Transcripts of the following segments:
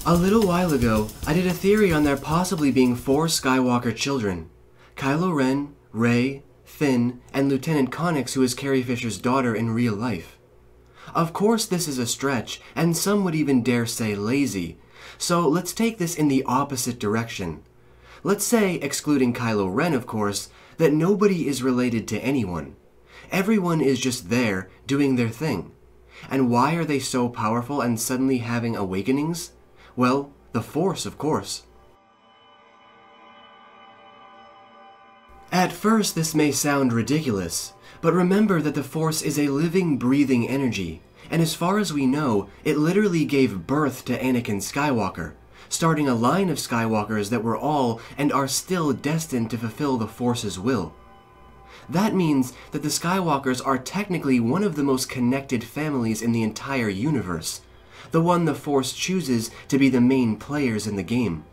A little while ago, I did a theory on there possibly being 4 Skywalker children: Kylo Ren, Rey, Finn, and Lieutenant Connix, who is Carrie Fisher's daughter in real life. Of course this is a stretch, and some would even dare say lazy, so let's take this in the opposite direction. Let's say, excluding Kylo Ren of course, that nobody is related to anyone. Everyone is just there, doing their thing. And why are they so powerful and suddenly having awakenings? Well, the Force, of course. At first this may sound ridiculous, but remember that the Force is a living, breathing energy, and as far as we know, it literally gave birth to Anakin Skywalker, starting a line of Skywalkers that were all and are still destined to fulfill the Force's will. That means that the Skywalkers are technically one of the most connected families in the entire universe, the one the Force chooses to be the main players in the game.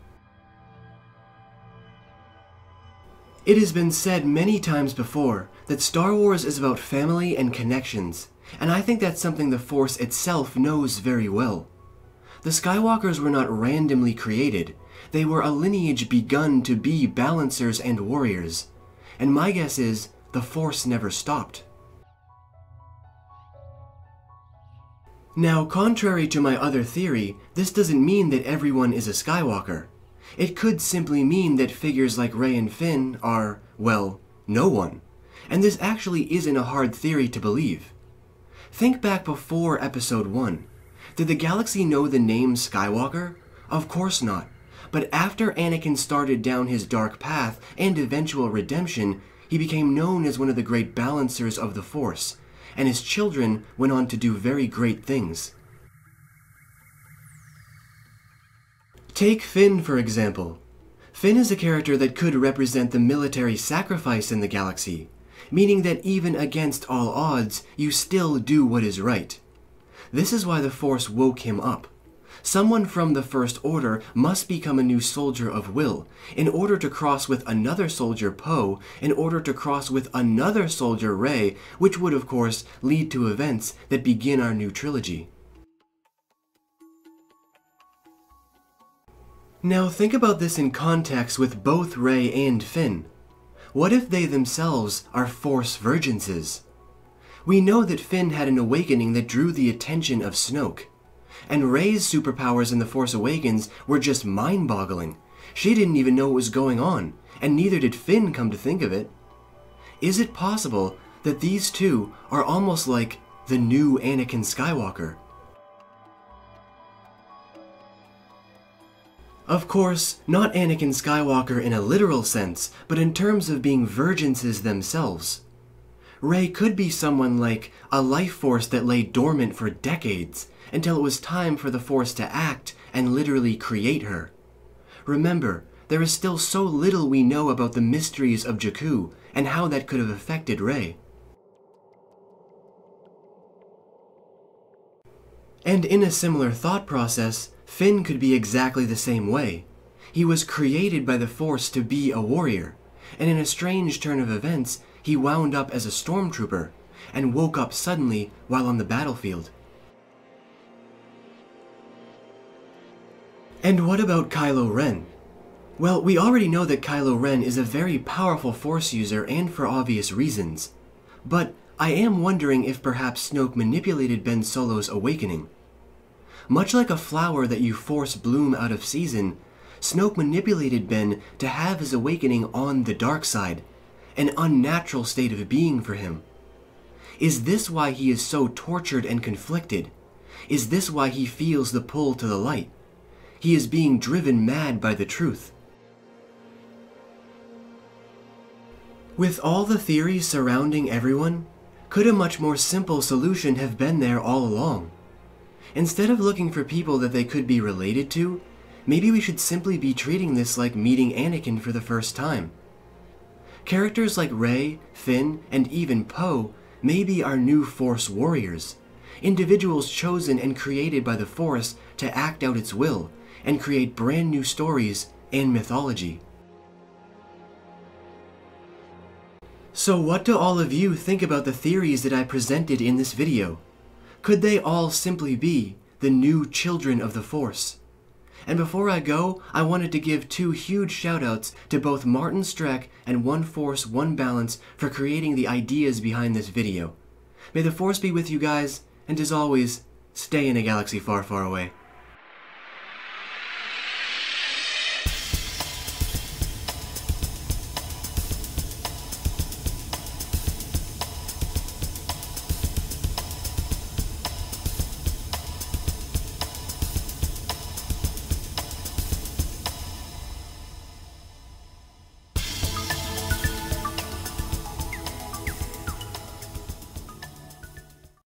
It has been said many times before that Star Wars is about family and connections, and I think that's something the Force itself knows very well. The Skywalkers were not randomly created, they were a lineage begun to be balancers and warriors, and my guess is the Force never stopped. Now, contrary to my other theory, this doesn't mean that everyone is a Skywalker. It could simply mean that figures like Rey and Finn are, well, no one. And this actually isn't a hard theory to believe. Think back before Episode 1. Did the galaxy know the name Skywalker? Of course not. But after Anakin started down his dark path and eventual redemption, he became known as one of the great balancers of the Force, and his children went on to do very great things. Take Finn, for example. Finn is a character that could represent the military sacrifice in the galaxy, meaning that even against all odds, you still do what is right. This is why the Force woke him up. Someone from the First Order must become a new soldier of will, in order to cross with another soldier, Poe, in order to cross with another soldier, Rey, which would of course lead to events that begin our new trilogy. Now think about this in context with both Rey and Finn. What if they themselves are Force vergences? We know that Finn had an awakening that drew the attention of Snoke. And Rey's superpowers in The Force Awakens were just mind-boggling. She didn't even know what was going on, and neither did Finn, come to think of it. Is it possible that these two are almost like the new Anakin Skywalker? Of course, not Anakin Skywalker in a literal sense, but in terms of being vergences themselves. Rey could be someone like a life force that lay dormant for decades, until it was time for the Force to act and literally create her. Remember, there is still so little we know about the mysteries of Jakku and how that could have affected Rey. And in a similar thought process, Finn could be exactly the same way. He was created by the Force to be a warrior, and in a strange turn of events, he wound up as a stormtrooper, and woke up suddenly while on the battlefield. And what about Kylo Ren? Well, we already know that Kylo Ren is a very powerful Force user, and for obvious reasons. But I am wondering if perhaps Snoke manipulated Ben Solo's awakening. Much like a flower that you force bloom out of season, Snoke manipulated Ben to have his awakening on the dark side, an unnatural state of being for him. Is this why he is so tortured and conflicted? Is this why he feels the pull to the light? He is being driven mad by the truth. With all the theories surrounding everyone, could a much more simple solution have been there all along? Instead of looking for people that they could be related to, maybe we should simply be treating this like meeting Anakin for the first time. Characters like Rey, Finn, and even Poe may be our new Force warriors, individuals chosen and created by the Force to act out its will, and create brand new stories and mythology. So what do all of you think about the theories that I presented in this video? Could they all simply be the new children of the Force? And before I go, I wanted to give 2 huge shoutouts to both Martin Streck and One Force, One Balance for creating the ideas behind this video. May the Force be with you guys, and as always, stay in a galaxy far, far away.